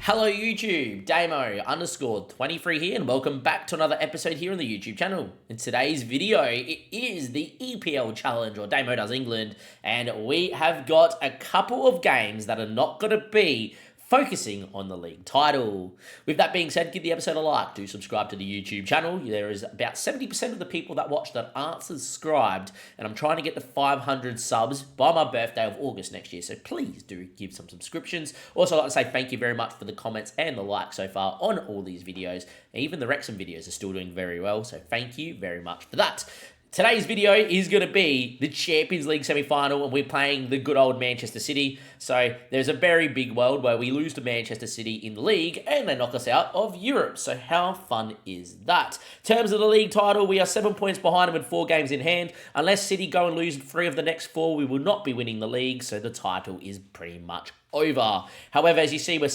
Hello YouTube, Damo_23 here and welcome back to another episode here on the YouTube channel. In today's video, it is the EPL challenge, or Damo Does England, and we have got a couple of games that are not going to be focusing on the league title. With that being said, give the episode a like, do subscribe to the YouTube channel. There is about 70% of the people that watch that aren't subscribed, and I'm trying to get to 500 subs by my birthday of August next year, so please do give some subscriptions. Also, I'd like to say thank you very much for the comments and the likes so far on all these videos. Even the Wrexham videos are still doing very well, so thank you very much for that. Today's video is going to be the Champions League semi-final, and we're playing the good old Manchester City. So there's a very big world where we lose to Manchester City in the league and they knock us out of Europe. So how fun is that? In terms of the league title, we are 7 points behind them with 4 games in hand. Unless City go and lose 3 of the next 4, we will not be winning the league. So the title is pretty much over. However, as you see, we're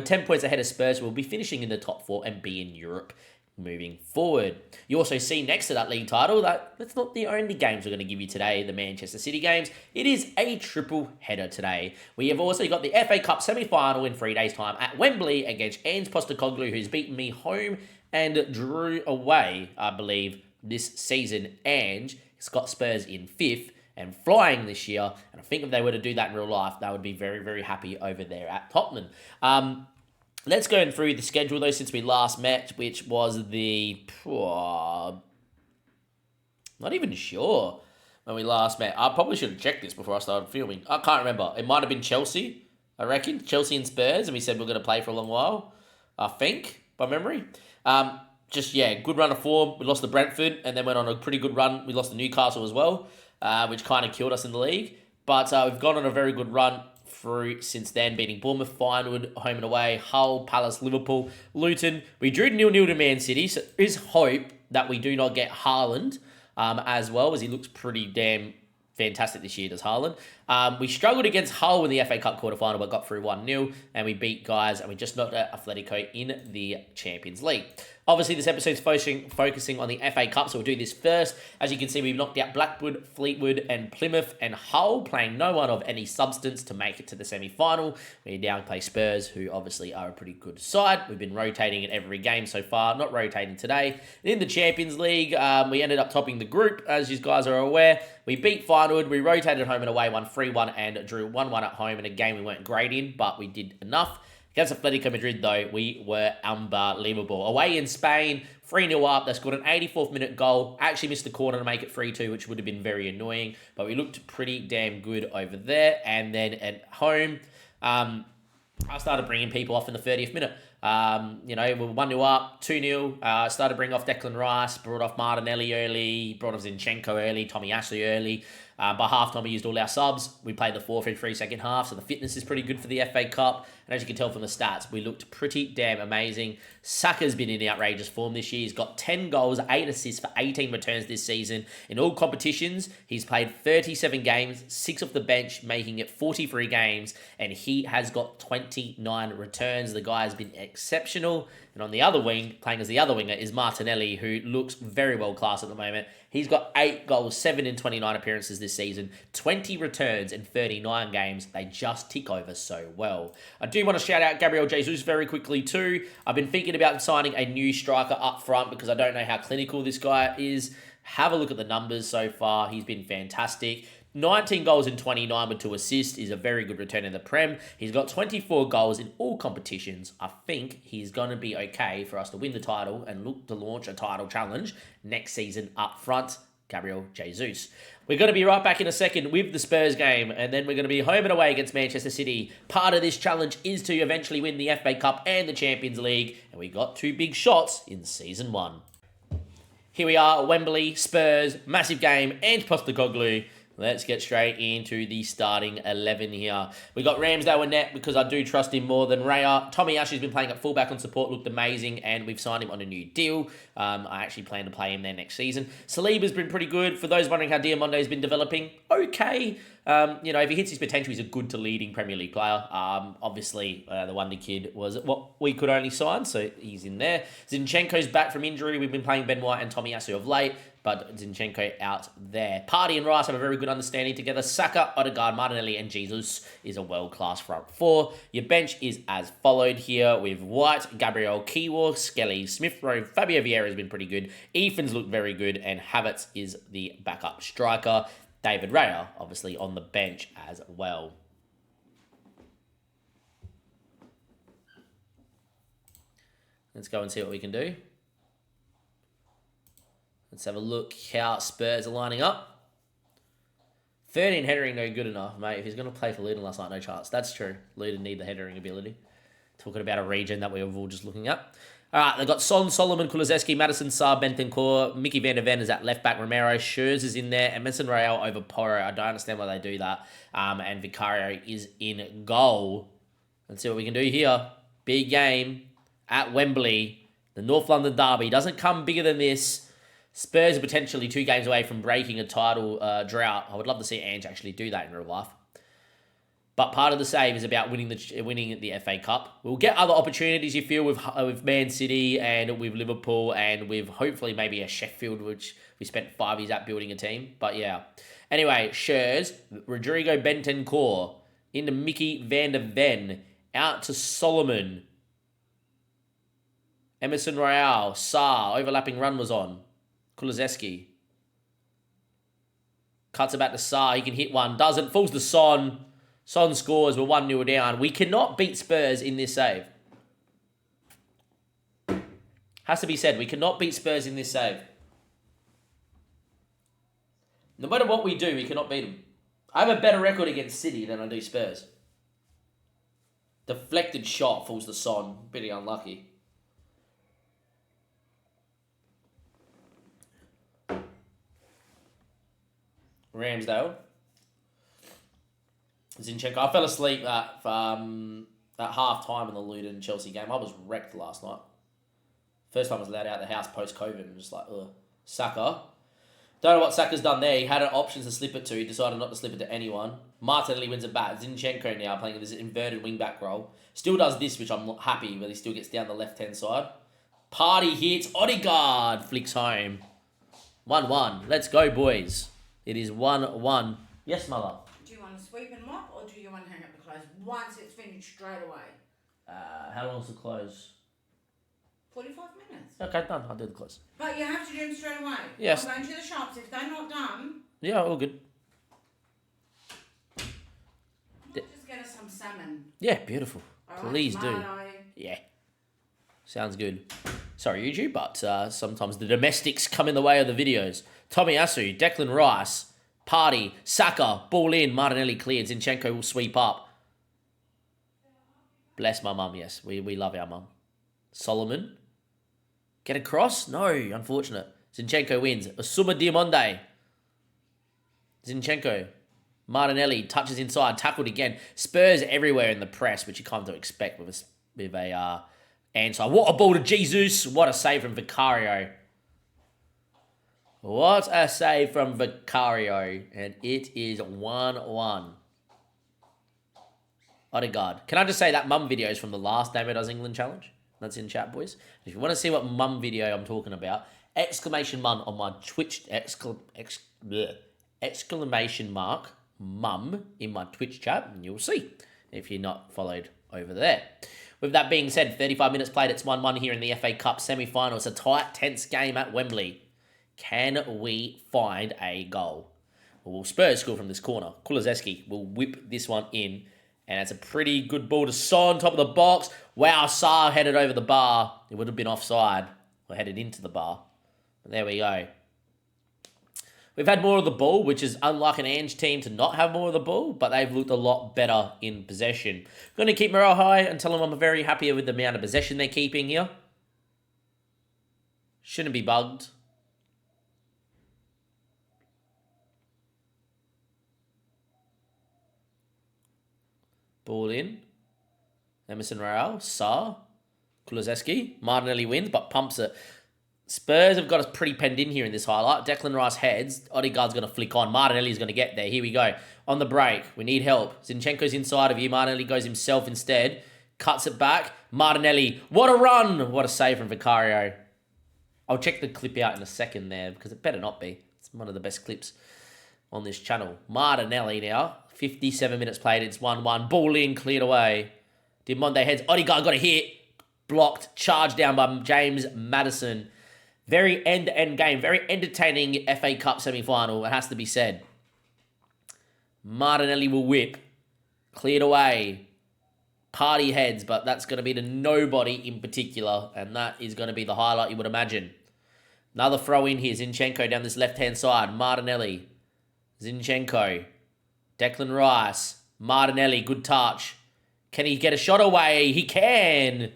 10 points ahead of Spurs. We'll be finishing in the top 4 and be in Europe moving forward. You also see next to that league title that that's not the only games we're going to give you today, the Manchester City games. It is a triple header today. We have also got the FA Cup semi-final in 3 days' time at Wembley against Ange Postecoglou, who's beaten me home and drew away, I believe, this season. Ange has got Spurs in 5th and flying this year, and I think if they were to do that in real life, they would be very, very happy over there at Tottenham. Let's go through the schedule, though, since we last met, which was the... not even sure when we last met. I probably should have checked this before I started filming. I can't remember. It might have been Chelsea, I reckon. Chelsea and Spurs, and we said we're going to play for a long while, I think, by memory. Good run of form. We lost to Brentford, and then went on a pretty good run. We lost to Newcastle as well, which kind of killed us in the league. But we've gone on a very good run through since then, beating Bournemouth, Firewood, home and away, Hull, Palace, Liverpool, Luton. We drew 0-0 to Man City, so there is hope that we do not get Haaland as well, as he looks pretty damn fantastic this year, does Haaland. We struggled against Hull in the FA Cup quarterfinal, but got through 1-0, and we beat guys, and we just knocked out Atletico in the Champions League. Obviously, this episode's focusing on the FA Cup, so we'll do this first. As you can see, we've knocked out Blackwood, Fleetwood, and Plymouth, and Hull, playing no one of any substance to make it to the semi-final. We now play Spurs, who obviously are a pretty good side. We've been rotating in every game so far, not rotating today. In the Champions League, we ended up topping the group, as you guys are aware. We beat Firewood, we rotated home and away, won 3-1, and drew 1-1 at home in a game we weren't great in, but we did enough. Against Atletico Madrid, though, we were unbelievable. Away in Spain, 3-0 up. They scored an 84th minute goal. Actually missed the corner to make it 3-2, which would have been very annoying. But we looked pretty damn good over there. And then at home, I started bringing people off in the 30th minute. We were 1-0 up, 2-0. Started bringing off Declan Rice, brought off Martinelli early, brought off Zinchenko early, Tommy Ashley early. By half-time, we used all our subs. We played the 4-3-3 second half, so the fitness is pretty good for the FA Cup. And as you can tell from the stats, we looked pretty damn amazing. Saka's been in outrageous form this year. He's got 10 goals, 8 assists for 18 returns this season. In all competitions, he's played 37 games, 6 off the bench, making it 43 games, and he has got 29 returns. The guy has been exceptional. And on the other wing, playing as the other winger, is Martinelli, who looks very well class at the moment. He's got 8 goals, 7 in 29 appearances this season, 20 returns in 39 games. They just tick over so well. I do want to shout out Gabriel Jesus very quickly too. I've been thinking about signing a new striker up front because I don't know how clinical this guy is. Have a look at the numbers so far. He's been fantastic. 19 goals in 29 with 2 assists is a very good return in the Prem. He's got 24 goals in all competitions. I think he's going to be okay for us to win the title and look to launch a title challenge next season up front. Gabriel Jesus. We're going to be right back in a second with the Spurs game, and then we're going to be home and away against Manchester City. Part of this challenge is to eventually win the FA Cup and the Champions League, and we got 2 big shots in Season 1. Here we are at Wembley, Spurs, massive game, and Postecoglou. Let's get straight into the starting 11 here. We got Ramsdale in net because I do trust him more than Raya. Tommy Ashley's been playing at fullback on support, looked amazing, and we've signed him on a new deal. I actually plan to play him there next season. Saliba's been pretty good. For those wondering how Diamonde's been developing, okay. If he hits his potential, he's a good to leading Premier League player. Obviously, the Wonder Kid was what we could only sign, so he's in there. Zinchenko's back from injury. We've been playing Ben White and Tommy Asu of late. but Zinchenko out there. Partey and Rice have a very good understanding together. Saka, Odegaard, Martinelli, and Jesus is a world-class front four. Your bench is as followed here with White, Gabriel, Kiwior, Skelly, Smith-Rowe, Fabio Vieira has been pretty good. Ethan's looked very good, and Havertz is the backup striker. David Raya, obviously, on the bench as well. Let's go and see what we can do. Let's have a look how Spurs are lining up. 13 headering, no good enough, mate. If he's going to play for Luton last night, no chance. That's true. Luton need the headering ability. Talking about a region that we were all just looking at. All right, they've got Son, Solomon, Kulusevski, Madison, Saar, Bentancur, Mickey van der Ven is at left back, Romero, Schurz is in there, Emerson Royale over Porro. I don't understand why they do that. And Vicario is in goal. Let's see what we can do here. Big game at Wembley. The North London derby doesn't come bigger than this. Spurs are potentially 2 games away from breaking a title drought. I would love to see Ange actually do that in real life. But part of the save is about winning the FA Cup. We'll get other opportunities, you feel, with Man City and with Liverpool and with hopefully maybe a Sheffield, which we spent 5 years at building a team. But yeah. Anyway, Schurz, Rodrigo Bentancur, into Mickey van der Ven, out to Solomon. Emerson Royale, Saar, overlapping run was on. Kulusevski. Cuts it back to Saar, he can hit one, doesn't, falls to Son. Son scores, we're 1-0 down. We cannot beat Spurs in this save. Has to be said, we cannot beat Spurs in this save. No matter what we do, we cannot beat them. I have a better record against City than I do Spurs. Deflected shot falls to Son, pretty unlucky. Ramsdale. Zinchenko. I fell asleep at half time in the Luton Chelsea game. I was wrecked last night. First time I was allowed out of the house post-COVID. I'm just like, ugh. Saka. Don't know what Saka's done there. He had options to slip it to. He decided not to slip it to anyone. Martinelli wins it back. Zinchenko now playing this inverted wing-back role. Still does this, which I'm happy, but he still gets down the left-hand side. Partey hits. Odegaard flicks home. 1-1. Let's go, boys. It is 1-1. Yes, mother. Do you want to sweep and mop, or do you want to hang up the clothes once it's finished straight away? How long's the close? 45 minutes. Okay, done. I'll do the close. But you have to do them straight away. Yes. I'm going to the shops. If they're not done... Yeah, all good. Just get us some salmon. Yeah, beautiful. All Please right, do. tomato. Yeah. Sounds good. Sorry, YouTube, but sometimes the domestics come in the way of the videos. Tomiyasu, Declan Rice, Partey, Saka, ball in, Martinelli cleared, Zinchenko will sweep up. Bless my mum, yes. We love our mum. Solomon. Get across? No, unfortunate. Zinchenko wins. Asuma Diamonde. Zinchenko. Martinelli touches inside, tackled again. Spurs everywhere in the press, which you come to expect with a answer. What a ball to Jesus. What a save from Vicario. What a save from Vicario. And it is 1-1. Odegaard. Can I just say that mum video is from the last Damo Does England challenge? That's in chat, boys. If you want to see what mum video I'm talking about, exclamation mum on my Twitch, exclamation mark mum in my Twitch chat, and you'll see if you're not followed over there. With that being said, 35 minutes played, it's 1-1 here in the FA Cup semi-final. It's a tight, tense game at Wembley. Can we find a goal? Well, Spurs score from this corner. Kulusevski will whip this one in. And it's a pretty good ball to Son, top of the box. Wow, Saar headed over the bar. It would have been offside. Or headed into the bar. But there we go. We've had more of the ball, which is unlike an Ange team to not have more of the ball, but they've looked a lot better in possession. I'm going to keep morale high and tell them I'm very happy with the amount of possession they're keeping here. Shouldn't be bugged. Ball in. Emerson Royale, Saar, Kulusevski. Martinelli wins, but pumps it. Spurs have got us pretty penned in here in this highlight. Declan Rice heads. Odegaard's going to flick on. Martinelli's going to get there. Here we go. On the break. We need help. Zinchenko's inside of you. Martinelli goes himself instead. Cuts it back. Martinelli. What a run. What a save from Vicario. I'll check the clip out in a second there because it better not be. It's one of the best clips on this channel. Martinelli now. 57 minutes played. It's 1-1. Ball in, cleared away. Diamonde heads. Odegaard got a hit. Blocked. Charged down by James Maddison. Very end-to-end game. Very entertaining FA Cup semi-final. It has to be said. Martinelli will whip. Cleared away. Party heads, but that's going to be to nobody in particular, and that is going to be the highlight you would imagine. Another throw in here. Zinchenko down this left-hand side. Martinelli. Zinchenko. Declan Rice. Martinelli. Good touch. Can he get a shot away? He can.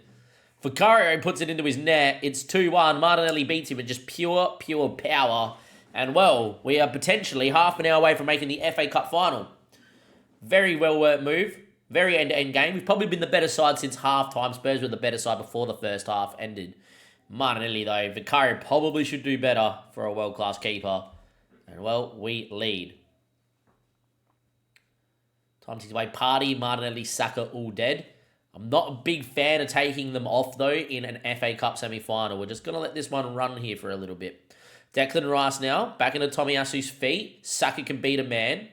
Vicario puts it into his net. It's 2-1. Martinelli beats him with just pure power. And, well, we are potentially half an hour away from making the FA Cup final. Very well-worked move. Very end-to-end game. We've probably been the better side since half-time. Spurs were the better side before the first half ended. Martinelli, though. Vicario probably should do better for a world-class keeper. And, well, we lead. Time to away. Party, Martinelli, Saka, all dead. I'm not a big fan of taking them off, though, in an FA Cup semi-final. We're just going to let this one run here for a little bit. Declan Rice now. Back into Tomiyasu's feet. Saka can beat a man.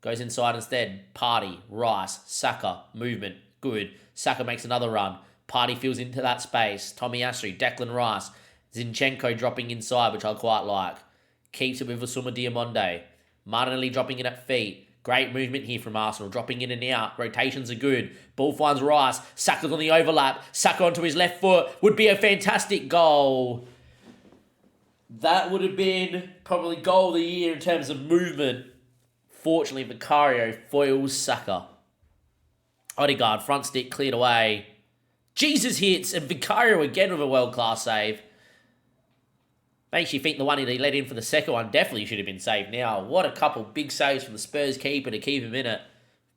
Goes inside instead. Party, Rice, Saka, movement. Good. Saka makes another run. Party fills into that space. Tomiyasu, Declan Rice. Zinchenko dropping inside, which I quite like. Keeps it with Osuma Diamonde. Martinelli dropping in at feet. Great movement here from Arsenal. Dropping in and out. Rotations are good. Ball finds Rice. Saka's on the overlap. Saka onto his left foot. Would be a fantastic goal. That would have been probably goal of the year in terms of movement. Fortunately, Vicario foils Saka. Odegaard, front stick, cleared away. Jesus hits, and Vicario again with a world-class save. Makes you think the one he let in for the second one definitely should have been saved now. What a couple big saves from the Spurs keeper to keep him in it.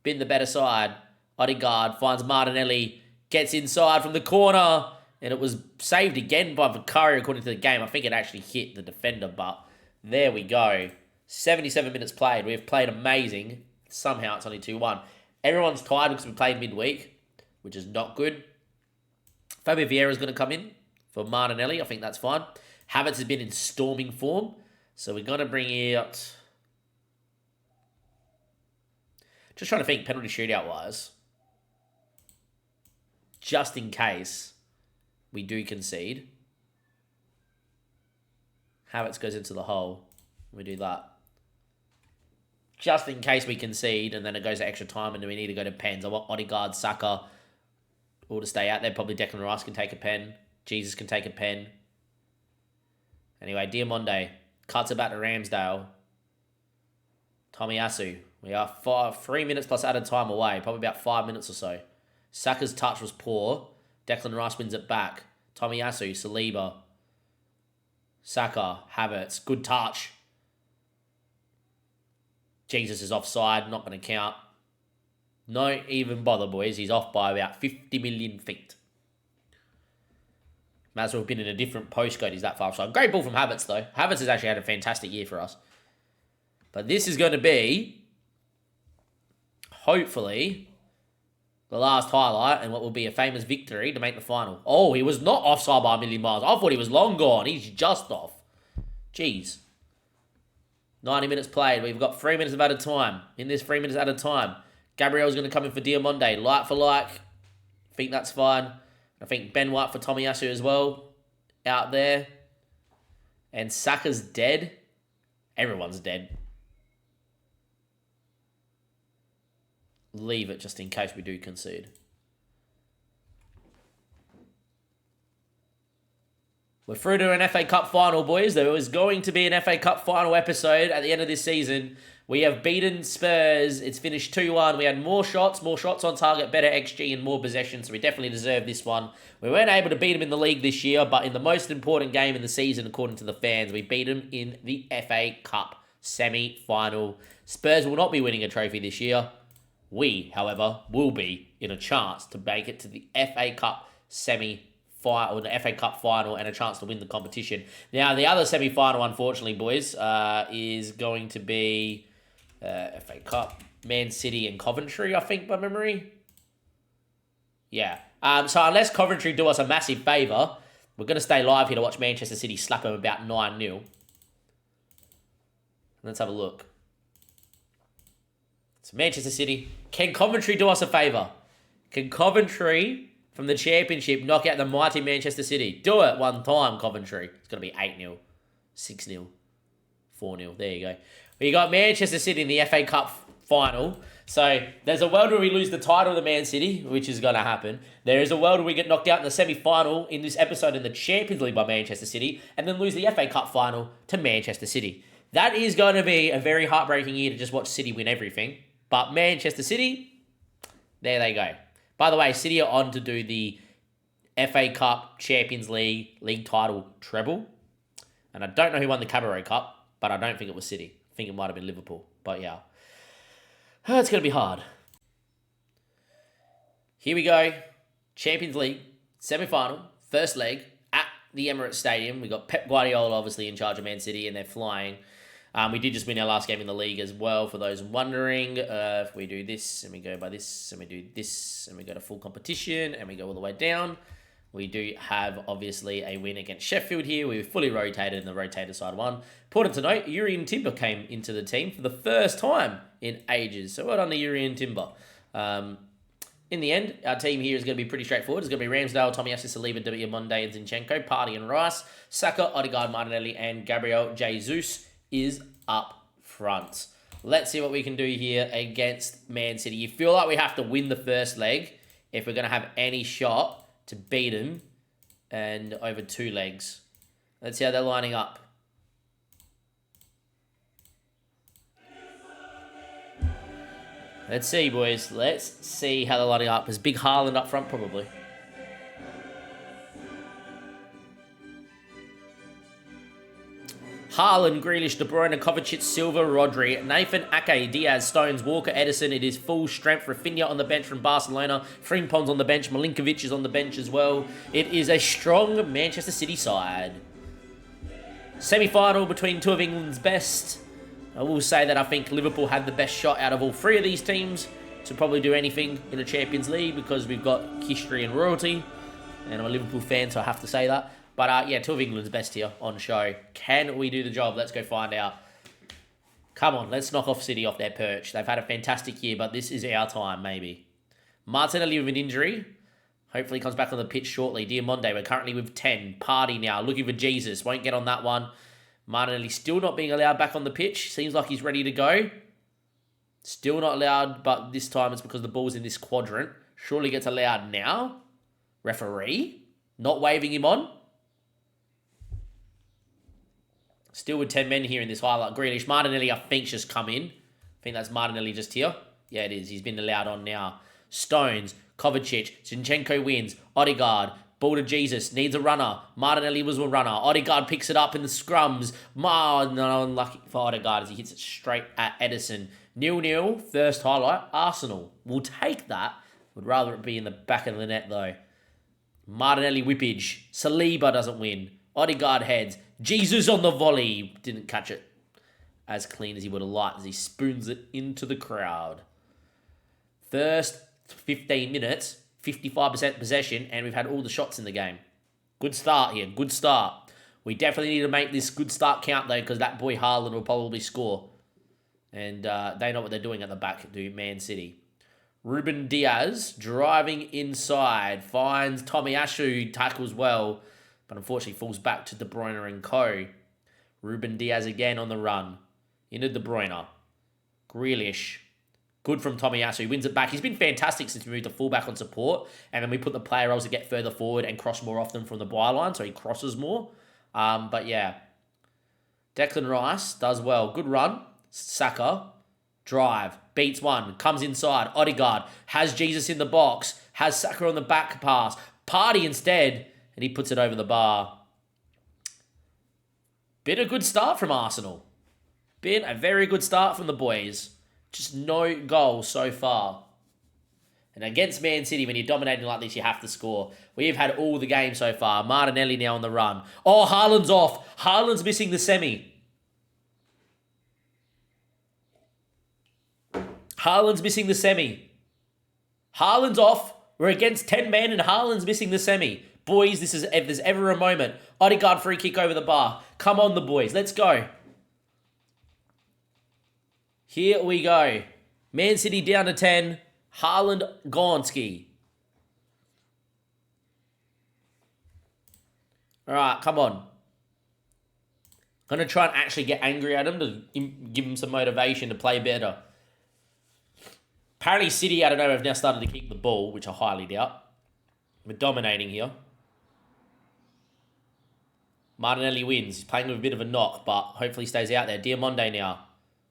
Been the better side. Odegaard finds Martinelli, gets inside from the corner, and it was saved again by Vicario according to the game. I think it actually hit the defender, but there we go. 77 minutes played. We have played amazing. Somehow it's only 2-1. Everyone's tired because we played midweek, which is not good. Fabio Vieira's going to come in for Martinelli. I think that's fine. Havertz has been in storming form. So we're going to bring out... Just trying to think penalty shootout-wise. Just in case we do concede. Havertz goes into the hole. We do that. Just in case we concede and then it goes to extra time and we need to go to pens. I want Odegaard, Saka all to stay out there. Probably Declan Rice can take a pen. Jesus can take a pen. Anyway, Diamonde cuts it back to Ramsdale. Tomiyasu. We are 3 minutes plus added time away. Probably about 5 minutes or so. Saka's touch was poor. Declan Rice wins it back. Tomiyasu, Saliba. Saka, Havertz. Good touch. Jesus is offside. Not going to count. No even bother, boys. He's off by about 50 million feet. Might as well have been in a different postcode. He's that far offside. Great ball from Havertz, though. Havertz has actually had a fantastic year for us. But this is going to be, hopefully, the last highlight and what will be a famous victory to make the final. Oh, he was not offside by a million miles. I thought he was long gone. He's just off. Jeez. 90 minutes played. We've got 3 minutes of added time. In this 3 minutes added time, Gabriel's going to come in for Diamonde. Like for like. I think that's fine. I think Ben White for Tomiyasu as well. Out there. And Saka's dead. Everyone's dead. Leave it just in case we do concede. We're through to an FA Cup final, boys. There was going to be an FA Cup final episode at the end of this season. We have beaten Spurs. It's finished 2-1. We had more shots on target, better XG, and more possession, so we definitely deserve this one. We weren't able to beat them in the league this year, but in the most important game in the season, according to the fans, we beat them in the FA Cup semi-final. Spurs will not be winning a trophy this year. We, however, will be in a chance to make it to the FA Cup semi-final, or the FA Cup final, and a chance to win the competition. Now, the other semi-final, unfortunately, boys, is going to be FA Cup, Man City and Coventry, I think, by memory. Yeah. So unless Coventry do us a massive favour, We're going to stay live here to watch Manchester City slap them about 9-0. Let's have a look. So Manchester City. Can Coventry do us a favour? Can Coventry from the Championship knock out the mighty Manchester City? Do it one time, Coventry. It's going to be 8-0, 6-0, 4-0. There you go. We got Manchester City in the FA Cup final. So there's a world where we lose the title of the Man City, which is going to happen. There is a world where we get knocked out in the semi-final in this episode in the Champions League by Manchester City and then lose the FA Cup final to Manchester City. That is going to be a very heartbreaking year to just watch City win everything. But Manchester City, there they go. By the way, City are on to do the FA Cup, Champions League, league title treble. And I don't know who won the Cabaret Cup, but I don't think it was City. I think it might have been Liverpool. But yeah. It's going to be hard. Here we go. Champions League, semi-final, first leg at the Emirates Stadium. We got Pep Guardiola obviously in charge of Man City and they're flying. We did just win our last game in the league as well, for those wondering. If we do this, and we go by this, and we do this, and we go to full competition, and we go all the way down, we do have, obviously, a win against Sheffield here. We were fully rotated, and the rotated side won. Important to note, Urian Timber came into the team for the first time in ages. So well done to Urian Timber. In the end, our team here is going to be pretty straightforward. It's going to be Ramsdale, Tomiyasu, Saliba, Diamonde, and Zinchenko, Partey and Rice, Saka, Odegaard, Martinelli, and Gabriel Jesus is up front. Let's see what we can do here against Man City. You feel like we have to win the first leg if we're going to have any shot to beat them and over 2 legs. Let's see how they're lining up. Let's see, boys. Let's see how they're lining up. Is Big Haaland up front? Probably. Haaland, Grealish, De Bruyne, Kovacic, Silva, Rodri, Nathan, Ake, Diaz, Stones, Walker, Edison. It is full strength. Rafinha on the bench from Barcelona. Frimpong's on the bench. Milinkovic is on the bench as well. It is a strong Manchester City side. Semi-final between 2 of England's best. I will say that I think Liverpool had the best shot out of all 3 of these teams to probably do anything in the Champions League because we've got history and royalty. And I'm a Liverpool fan, so I have to say that. But yeah, 2 of England's best here on show. Can we do the job? Let's go find out. Come on, let's knock off City off their perch. They've had a fantastic year, but this is our time, maybe. Martinelli with an injury. Hopefully comes back on the pitch shortly. Diamonde, we're currently with 10. Partey now, looking for Jesus. Won't get on that one. Martinelli still not being allowed back on the pitch. Seems like he's ready to go. Still not allowed, but this time it's because the ball's in this quadrant. Surely gets allowed now. Referee, not waving him on. Still with 10 men here in this highlight. Grealish, Martinelli, I think, just come in. I think that's Martinelli just here. Yeah, it is. He's been allowed on now. Stones, Kovacic, Zinchenko wins. Odegaard, ball to Jesus, needs a runner. Martinelli was a runner. Odegaard picks it up in the scrums. No, unlucky for Odegaard as he hits it straight at Edison. 0-0, first highlight. Arsenal will take that. Would rather it be in the back of the net, though. Martinelli whippage. Saliba doesn't win. Odegaard heads. Jesus on the volley. Didn't catch it as clean as he would have liked as he spoons it into the crowd. First 15 minutes, 55% possession, and we've had all the shots in the game. Good start here. Good start. We definitely need to make this good start count, though, because that boy Haaland will probably score. And they know what they're doing at the back, do Man City. Ruben Diaz driving inside. Finds Tomiyasu, tackles well, but unfortunately falls back to De Bruyne and co. Ruben Diaz again on the run. Into De Bruyne. Grealish. Good from Tomiyasu. He wins it back. He's been fantastic since we moved to fullback on support. And then we put the player roles to get further forward and cross more often from the byline. So he crosses more. But yeah. Declan Rice does well. Good run. Saka. Drive. Beats one. Comes inside. Odegaard. Has Jesus in the box. Has Saka on the back pass. Partey instead. And he puts it over the bar. Been a good start from Arsenal. Been a very good start from the boys. Just no goals so far. And against Man City, when you're dominating like this, you have to score. We've had all the game so far. Martinelli now on the run. Oh, Haaland's off. Haaland's missing the semi. Haaland's missing the semi. Haaland's off. We're against 10 men and Haaland's missing the semi. Boys, if there's ever a moment, Odegaard free kick over the bar. Come on, the boys. Let's go. Here we go. Man City down to 10. Haaland, Gonski. All right, come on. I'm going to try and actually get angry at him to give him some motivation to play better. Apparently City, I don't know, have now started to keep the ball, which I highly doubt. We're dominating here. Martinelli wins. He's playing with a bit of a knock, but hopefully stays out there. Diamonde now.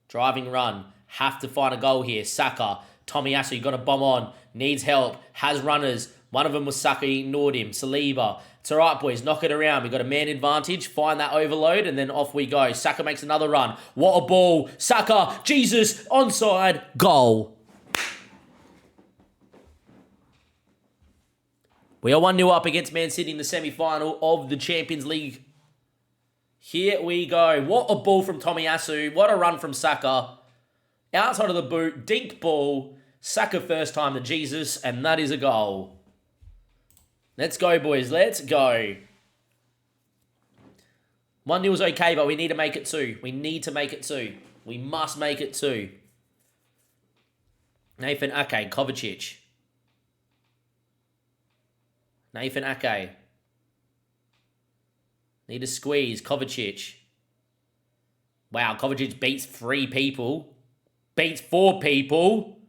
Driving run. Have to find a goal here. Saka. Tomiyasu got a bomb on. Needs help. Has runners. One of them was Saka. He ignored him. Saliba. It's all right, boys. Knock it around. We've got a man advantage. Find that overload, and then off we go. Saka makes another run. What a ball. Saka. Jesus. Onside. Goal. We are 1-0 up against Man City in the semi-final of the Champions League. Here we go. What a ball from Tomiyasu. What a run from Saka. Outside of the boot. Deep ball. Saka first time to Jesus, and that is a goal. Let's go, boys. Let's go. 1-0 is okay, but we need to make it 2. We need to make it 2. We must make it 2. Nathan Ake, Kovacic. Nathan Ake. Need to squeeze. Kovacic. Wow, Kovacic beats 3 people. Beats 4 people.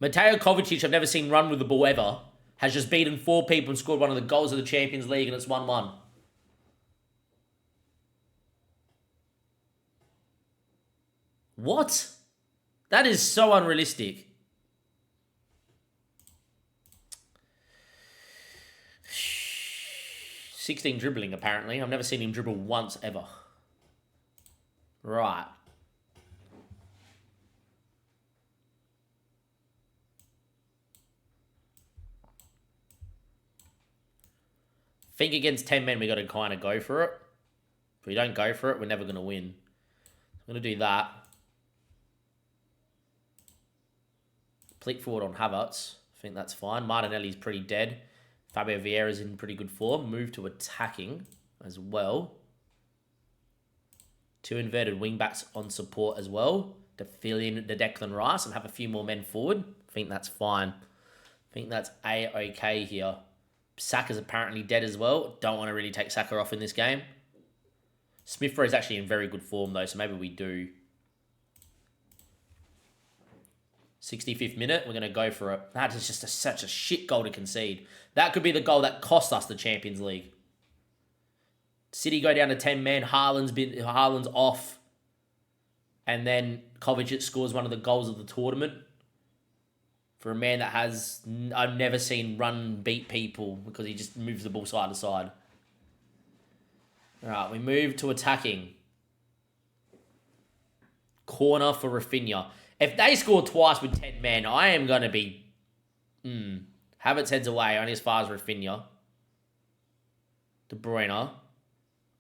Mateo Kovacic, I've never seen run with the ball ever, has just beaten 4 people and scored one of the goals of the Champions League, and it's 1-1. What? That is so unrealistic. $16 dribbling, apparently. I've never seen him dribble once, ever. Right. I think against 10 men, we got to kind of go for it. If we don't go for it, we're never going to win. I'm going to do that. Flick forward on Havertz. I think that's fine. Martinelli's pretty dead. Fabio Vieira's in pretty good form. Move to attacking as well. 2 inverted wingbacks on support as well to fill in the Declan Rice and have a few more men forward. I think that's fine. I think that's A-okay here. Saka's apparently dead as well. Don't want to really take Saka off in this game. Smith Rowe is actually in very good form though, so maybe we do. 65th minute, we're going to go for it. That is just such a shit goal to concede. That could be the goal that cost us the Champions League. City go down to 10 men. Haaland's off. And then Kovacic scores one of the goals of the tournament. For a man that has, I've never seen run beat people because he just moves the ball side to side. All right, we move to attacking. Corner for Rafinha. If they score twice with 10 men, I am going to be... Havertz heads away, only as far as Rafinha. De Bruyne.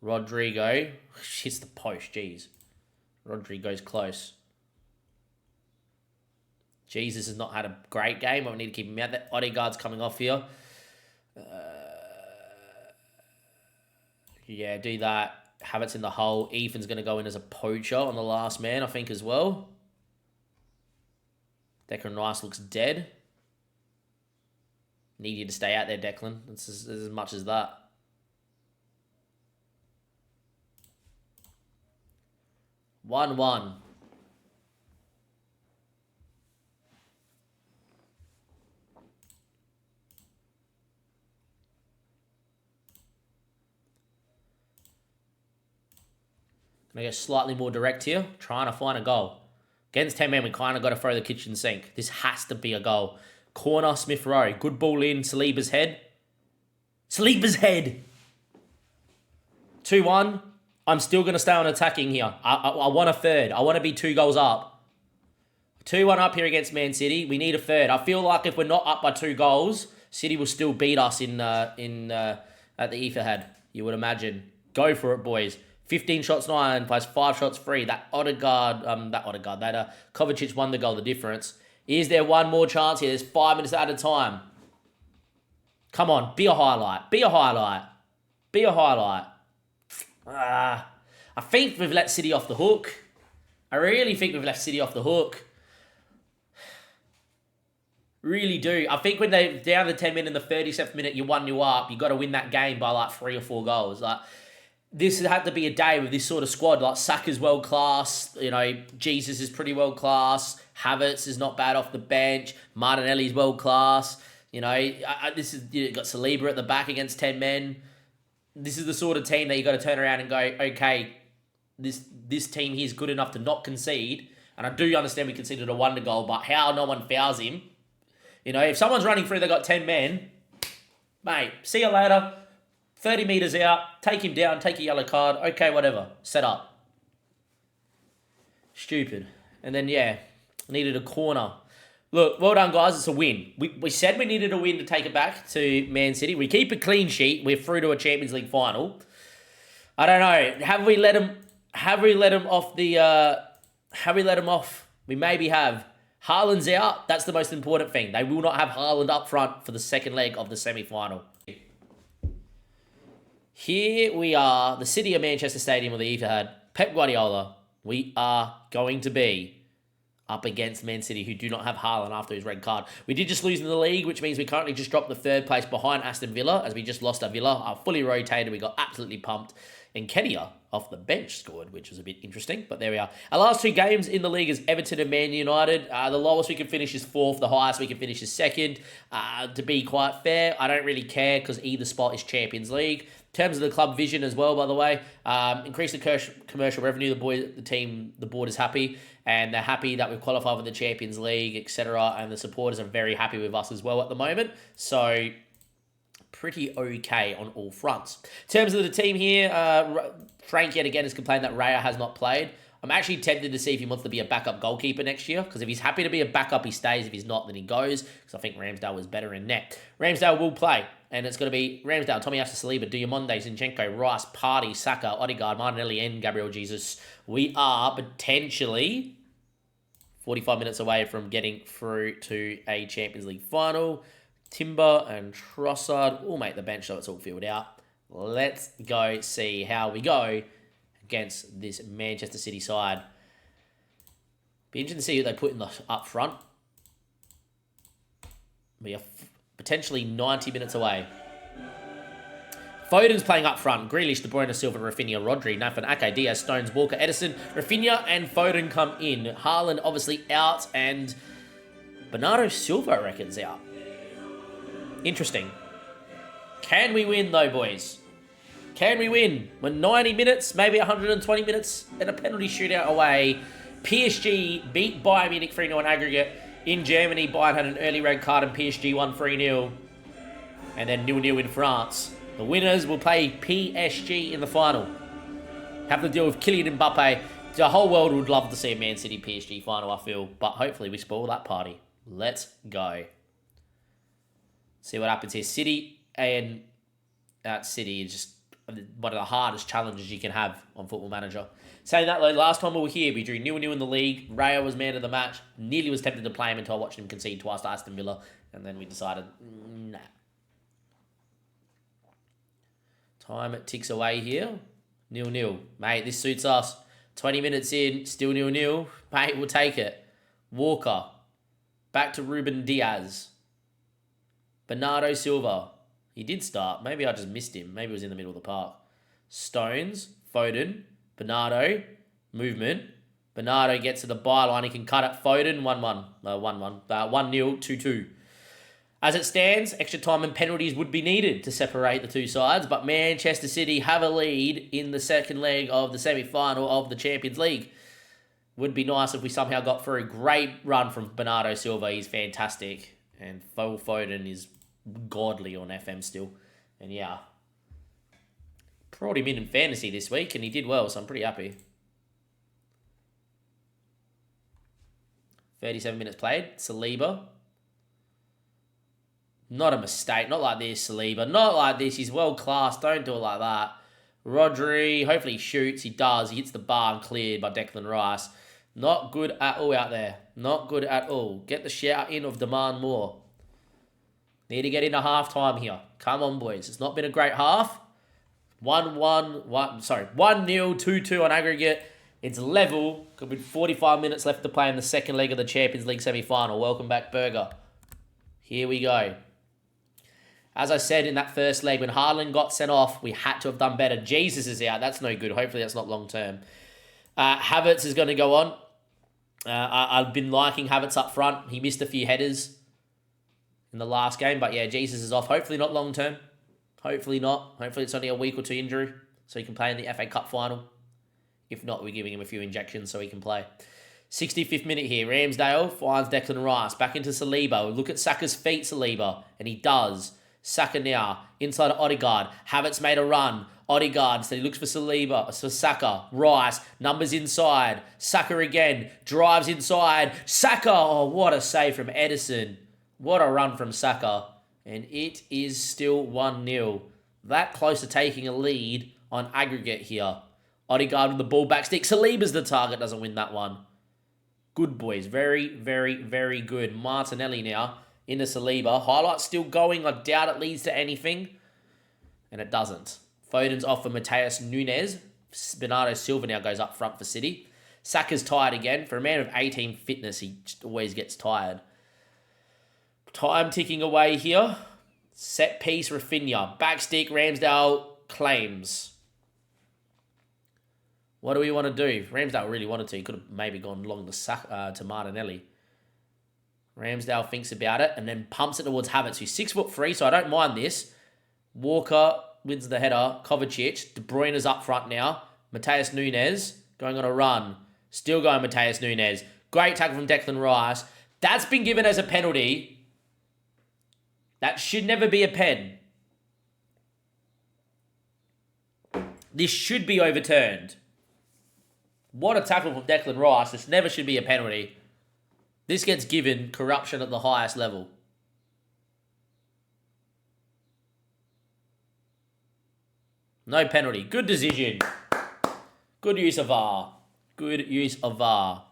Rodrigo. Hits the post, jeez. Rodrigo's close. Jesus has not had a great game. I need to keep him out there. Odegaard's coming off here. Yeah, do that. Havertz in the hole. Ethan's going to go in as a poacher on the last man, I think, as well. Declan Rice looks dead. Need you to stay out there, Declan. It's as much as that. One. Gonna get slightly more direct here. Trying to find a goal. Against 10 men, we kind of got to throw the kitchen sink. This has to be a goal. Corner, Smith Rowe. Good ball in. Saliba's head. 2-1. I'm still going to stay on attacking here. I want a third. I want to be 2 goals up. 2-1 up here against Man City. We need a third. I feel like if we're not up by 2 goals, City will still beat us at the Etihad. You would imagine. Go for it, boys. 15 shots 9 plus 5 shots free. Kovacic won the goal, the difference. Is there one more chance here? There's 5 minutes at a time. Come on, be a highlight. Be a highlight. Be a highlight. I think we've let City off the hook. I really think we've left City off the hook. Really do. I think when they're down the 10 minute in the 37th minute, you're 1-0 up, you got to win that game by like 3 or 4 goals. Like, this had to be a day with this sort of squad. Like, Saka's world class. You know, Jesus is pretty world class. Havertz is not bad off the bench. Martinelli's world class. You know, this is, you got Saliba at the back against 10 men. This is the sort of team that you got to turn around and go, okay, this team here is good enough to not concede. And I do understand we conceded a wonder goal, but how no one fouls him? You know, if someone's running through, they got 10 men, mate, see you later. 30 metres out, take him down, take a yellow card. Okay, whatever. Set up. Stupid. And then, yeah, needed a corner. Look, well done, guys. It's a win. We said we needed a win to take it back to Man City. We keep a clean sheet. We're through to a Champions League final. I don't know. Have we let him off the... have we let him off? We maybe have. Haaland's out. That's the most important thing. They will not have Haaland up front for the second leg of the semi-final. Here we are, the City of Manchester Stadium, or the Etihad. Pep Guardiola. We are going to be up against Man City, who do not have Haaland after his red card. We did just lose in the league, which means we currently just dropped the 3rd place behind Aston Villa, as we just lost our Villa. Fully rotated. We got absolutely pumped. And Kenya off the bench scored, which was a bit interesting, but there we are. Our last 2 games in the league is Everton and Man United. The lowest we can finish is 4th. The highest we can finish is 2nd. To be quite fair, I don't really care because either spot is Champions League. In terms of the club vision as well, by the way, increase the commercial revenue. The board is happy, and they're happy that we've qualified for the Champions League, etc. And the supporters are very happy with us as well at the moment. So, pretty okay on all fronts. In terms of the team here, Frank yet again has complained that Raya has not played. I'm actually tempted to see if he wants to be a backup goalkeeper next year, because if he's happy to be a backup, he stays. If he's not, then he goes, because I think Ramsdale was better in net. Ramsdale will play, and it's going to be Ramsdale, Tomiyasu Saliba, Diamonde, Zinchenko, Rice, Partey, Saka, Odegaard, Martinelli, and Gabriel Jesus. We are potentially 45 minutes away from getting through to a Champions League final. Timber and Trossard will make the bench, so it's all filled out. Let's go see how we go against this Manchester City side. Be interesting to see who they put in the up front. We are potentially 90 minutes away. Foden's playing up front. Grealish, De Bruyne, Silva, Rafinha, Rodri, Nathan Ake, Diaz, Stones, Walker, Edison, Rafinha, and Foden come in. Haaland obviously out, and Bernardo Silva, I reckon's out. Interesting. Can we win, though, boys? Can we win? We're 90 minutes, maybe 120 minutes, and a penalty shootout away. PSG beat Bayern Munich 3-0 in aggregate. In Germany, Bayern had an early red card and PSG won 3-0. And then 0-0 in France. The winners will play PSG in the final. Have to deal with Kylian Mbappe. The whole world would love to see a Man City PSG final, I feel. But hopefully we spoil that party. Let's go. See what happens here. City and City is just one of the hardest challenges you can have on Football Manager. Saying that, though, last time we were here, we drew 0-0 in the league. Raya was man of the match. Nearly was tempted to play him until I watched him concede twice to Aston Villa. And then we decided, nah. Time ticks away here. 0-0. Mate, this suits us. 20 minutes in, still 0-0. Mate, we'll take it. Walker. Back to Ruben Diaz. Bernardo Silva. He did start. Maybe I just missed him. Maybe it was in the middle of the park. Stones. Foden. Bernardo. Movement. Bernardo gets to the byline. He can cut it. Foden. 1-1. 1-1. 1-0. 2-2. As it stands, extra time and penalties would be needed to separate the two sides, but Manchester City have a lead in the second leg of the semi-final of the Champions League. Would be nice if we somehow got through. Great run from Bernardo Silva. He's fantastic. And Phil Foden is godly on FM still. And yeah, brought him in fantasy this week, and he did well, so I'm pretty happy. 37 minutes played. Saliba. Not a mistake. Not like this, Saliba. Not like this. He's world class. Don't do it like that. Rodri. Hopefully he shoots. He does. He hits the bar and cleared by Declan Rice. Not good at all out there. Not good at all. Get the shout in of demand more. Need to get into half-time here. Come on, boys. It's not been a great half. 1-0, 2-2 on aggregate. It's level. Could be 45 minutes left to play in the second leg of the Champions League semi-final. Welcome back, Burger. Here we go. As I said in that first leg, when Haaland got sent off, we had to have done better. Jesus is out. That's no good. Hopefully that's not long-term. Havertz is going to go on. I've been liking Havertz up front. He missed a few headers in the last game. But yeah, Jesus is off. Hopefully not long-term. Hopefully not. Hopefully it's only a week or two injury so he can play in the FA Cup final. If not, we're giving him a few injections so he can play. 65th minute here. Ramsdale finds Declan Rice. Back into Saliba. Look at Saka's feet, Saliba. And he does. Saka now. Inside of Odegaard. Havertz made a run. Odegaard. Instead he looks for Saliba. For Saka. Rice. Numbers inside. Saka again. Drives inside. Saka. Oh, what a save from Edison. What a run from Saka. And it is still 1-0. That close to taking a lead on aggregate here. Odegaard with the ball back stick. Saliba's the target. Doesn't win that one. Good, boys. Very, very, very good. Martinelli now into Saliba. Highlights still going. I doubt it leads to anything. And it doesn't. Foden's off for Mateus Nunes. Bernardo Silva now goes up front for City. Saka's tired again. For a man of 18 fitness, he just always gets tired. Time ticking away here. Set piece, Rafinha. Backstick, Ramsdale claims. What do we want to do? Ramsdale really wanted to. He could have maybe gone long to Martinelli. Ramsdale thinks about it and then pumps it towards Havertz, who's 6'3", so I don't mind this. Walker wins the header. Kovacic. De Bruyne is up front now. Mateus Nunes going on a run. Still going Mateus Nunes. Great tackle from Declan Rice. That's been given as a penalty. That should never be a pen. This should be overturned. What a tackle from Declan Rice. This never should be a penalty. This gets given corruption at the highest level. No penalty. Good decision. Good use of VAR. Good use of VAR.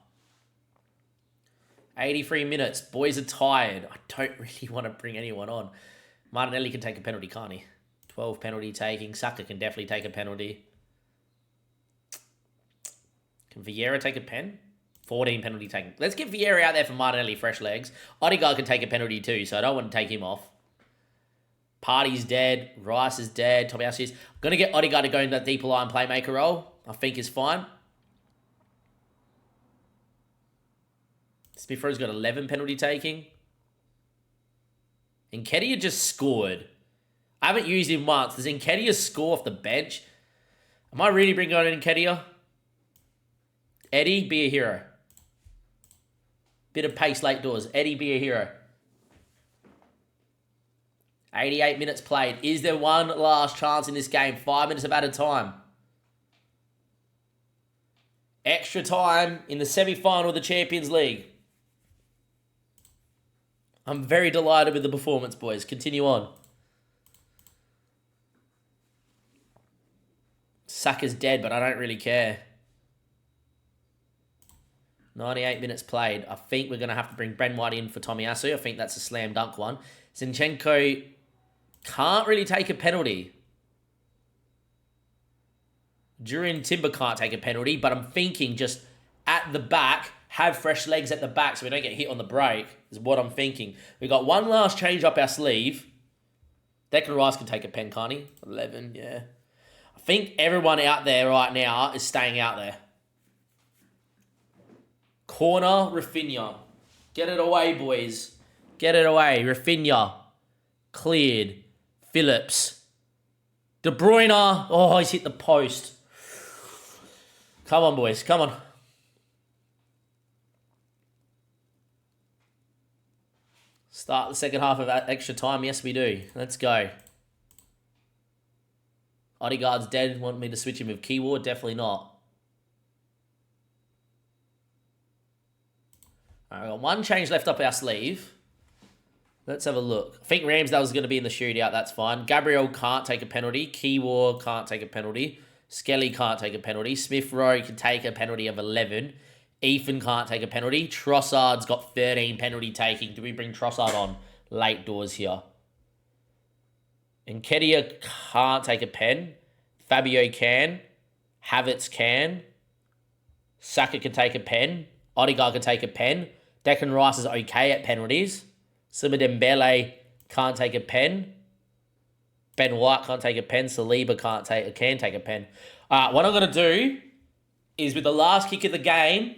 83 minutes. Boys are tired. I don't really want to bring anyone on. Martinelli can take a penalty, can't he? 12 penalty taking. Saka can definitely take a penalty. Can Vieira take a pen? 14 penalty taking. Let's get Vieira out there for Martinelli, fresh legs. Odegaard can take a penalty too, so I don't want to take him off. Partey's dead. Rice is dead. Tomiyasu is. I'm going to get Odegaard to go in that deeper line playmaker role. I think is fine. Smith-Rowe's got 11 penalty taking. Nketiah just scored. I haven't used him once. Does Nketiah score off the bench? Am I really bringing on Nketiah? Eddie, be a hero. Bit of pace late doors. Eddie, be a hero. 88 minutes played. Is there one last chance in this game? 5 minutes of added time. Extra time in the semi-final of the Champions League. I'm very delighted with the performance, boys. Continue on. Saka's dead, but I don't really care. 98 minutes played. I think we're going to have to bring Ben White in for Tomiyasu. I think that's a slam dunk one. Zinchenko can't really take a penalty. Jurien Timber can't take a penalty, but I'm thinking just at the back, have fresh legs at the back so we don't get hit on the break, is what I'm thinking. We got one last change up our sleeve. Declan Rice can take a pen, can't he? 11, yeah. I think everyone out there right now is staying out there. Corner, Rafinha. Get it away, boys. Get it away. Rafinha. Cleared. Phillips. De Bruyne. Oh, he's hit the post. Come on, boys. Come on. Start the second half of extra time. Yes, we do. Let's go. Odegaard's dead. Want me to switch him with Keyword? Definitely not. Alright, got one change left up our sleeve. Let's have a look. I think Ramsdale's going to be in the shootout. That's fine. Gabriel can't take a penalty. Keyword can't take a penalty. Skelly can't take a penalty. Smith-Rowe can take a penalty of 11. Ethan can't take a penalty. Trossard's got 13 penalty taking. Do we bring Trossard on late doors here? Nketiah can't take a pen. Fabio can. Havertz can. Saka can take a pen. Odegaard can take a pen. Declan Rice is okay at penalties. Sima Dembele can't take a pen. Ben White can't take a pen. Saliba can take a pen. What I'm going to do is with the last kick of the game,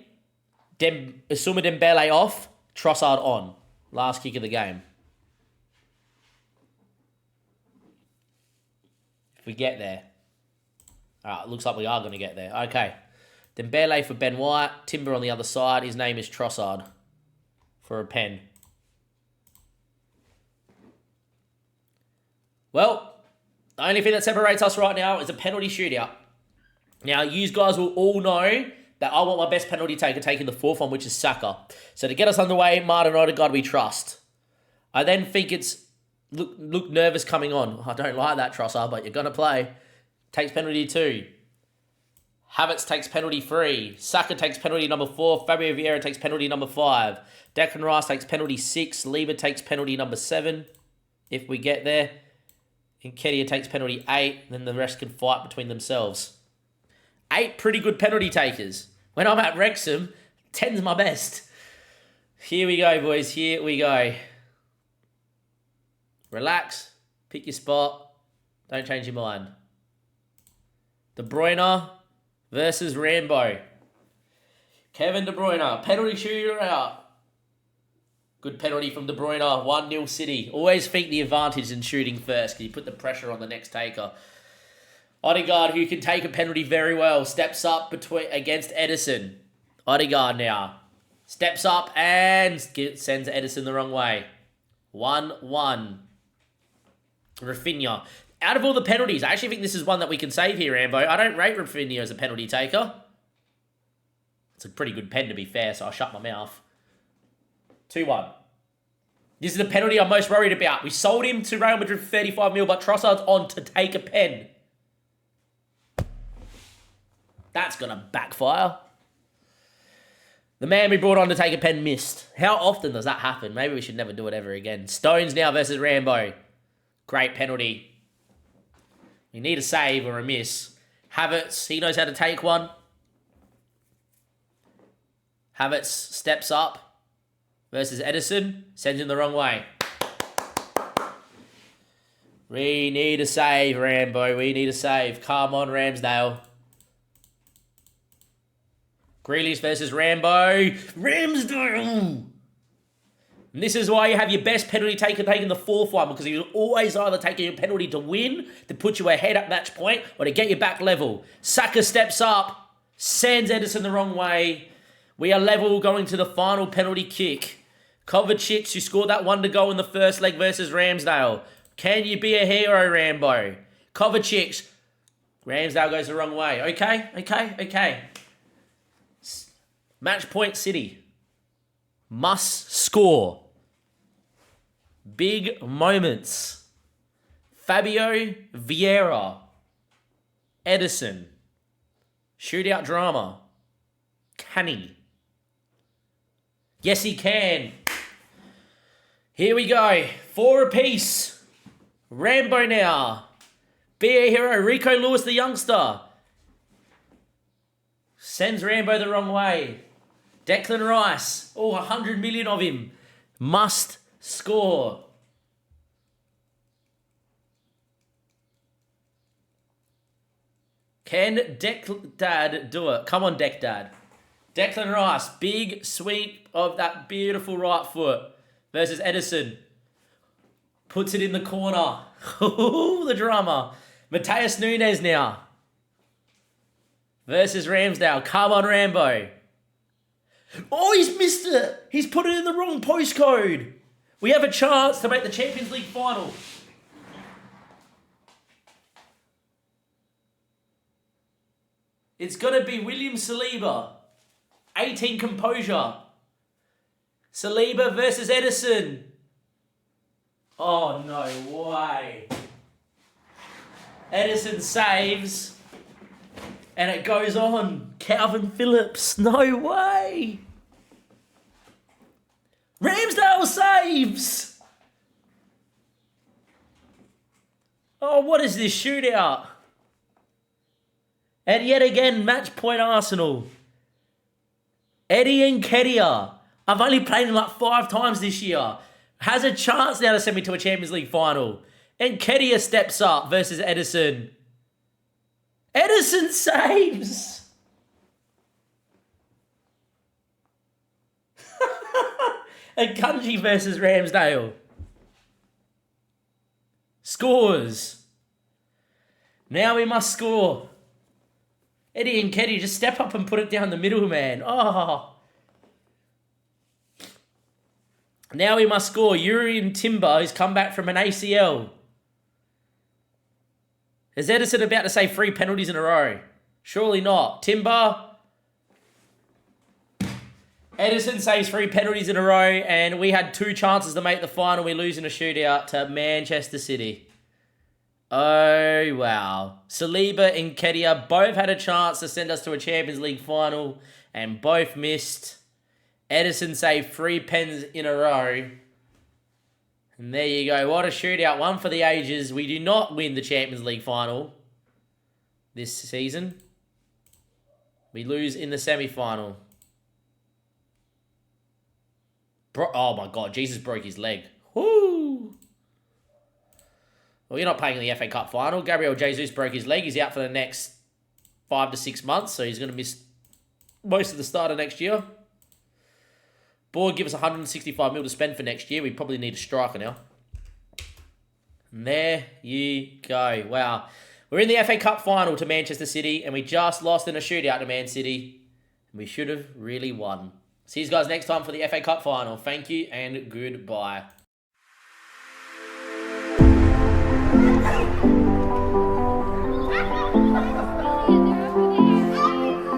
Sima Dembele off, Trossard on. Last kick of the game. If we get there. Looks like we are going to get there. Okay. Dembele for Ben White. Timber on the other side. His name is Trossard for a pen. Well, the only thing that separates us right now is a penalty shootout. Now, you guys will all know that I want my best penalty taker taking the fourth one, which is Saka. So to get us underway, Martin Odegaard we trust. I then think it's look nervous coming on. I don't like that, Trossard, but you're going to play. Takes penalty 2. Havertz takes penalty 3. Saka takes penalty number 4. Fabio Vieira takes penalty number 5. Declan Rice takes penalty 6. Saliba takes penalty number 7. If we get there. Nketiah takes penalty 8. Then the rest can fight between themselves. 8 pretty good penalty takers. When I'm at Wrexham, 10's my best. Here we go, boys. Here we go. Relax. Pick your spot. Don't change your mind. De Bruyne versus Rambo. Kevin De Bruyne. Penalty shootout. Good penalty from De Bruyne. 1-0 City. Always think the advantage in shooting first because you put the pressure on the next taker. Odegaard, who can take a penalty very well, steps up against Edison. Odegaard now. Steps up and sends Edison the wrong way. 1-1. Rafinha. Out of all the penalties, I actually think this is one that we can save here, Rambo. I don't rate Rafinha as a penalty taker. It's a pretty good pen, to be fair, so I'll shut my mouth. 2-1. This is the penalty I'm most worried about. We sold him to Real Madrid for 35 mil, but Trossard's on to take a pen. That's going to backfire. The man we brought on to take a pen missed. How often does that happen? Maybe we should never do it ever again. Stones now versus Rambo. Great penalty. We need a save or a miss. Havertz, he knows how to take one. Havertz steps up versus Edison. Sends him the wrong way. We need a save, Rambo. We need a save. Come on, Ramsdale. Grealish versus Rambo. Ramsdale! And this is why you have your best penalty taker taking the fourth one, because he's always either taking a penalty to win, to put you ahead at match point, or to get you back level. Saka steps up, sends Edison the wrong way. We are level going to the final penalty kick. Kovacic, who scored that wonder goal in the first leg versus Ramsdale. Can you be a hero, Rambo? Kovacic. Ramsdale goes the wrong way. Okay. Match point City. Must score. Big moments. Fabio Vieira. Edison. Shootout drama. Can he? Yes, he can. Here we go. 4 apiece. Rambo now. Be a hero. Rico Lewis, the youngster. Sends Rambo the wrong way. Declan Rice. 100 million of him. Must score. Can Dad do it? Come on, Dad. Declan Rice. Big sweep of that beautiful right foot versus Edison. Puts it in the corner. The drama. Mateus Nunes now. Versus Ramsdale. Come on, Rambo. Oh, he's missed it. He's put it in the wrong postcode. We have a chance to make the Champions League final. It's going to be William Saliba. 18 composure. Saliba versus Edison. Oh, no way. Edison saves. And it goes on. Calvin Phillips. No way. Ramsdale saves. Oh, what is this shootout? And yet again, match point Arsenal. Eddie Nketiah. I've only played him like 5 times this year. Has a chance now to send me to a Champions League final. Nketiah steps up versus Ederson. Ederson saves. And Kanji versus Ramsdale. Scores. Now we must score. Eddie Nketiah, just step up and put it down the middle, man. Oh. Now we must score. Urian Timber, who's come back from an ACL. Is Ederson about to say 3 penalties in a row? Surely not. Timber. Ederson saves 3 penalties in a row, and we had 2 chances to make the final. We lose in a shootout to Manchester City. Oh, wow. Saliba and Nketiah both had a chance to send us to a Champions League final, and both missed. Ederson saved 3 pens in a row. And there you go. What a shootout. One for the ages. We do not win the Champions League final this season. We lose in the semi-final. Oh my God. Jesus broke his leg. Woo! Well, you're not playing in the FA Cup final. Gabriel Jesus broke his leg. He's out for the next 5 to 6 months, so he's going to miss most of the start of next year. Board give us 165 mil to spend for next year. We probably need a striker now. And there you go. Wow. We're in the FA Cup final to Manchester City, and we just lost in a shootout to Man City. We should have really won. See you guys next time for the FA Cup final. Thank you and goodbye.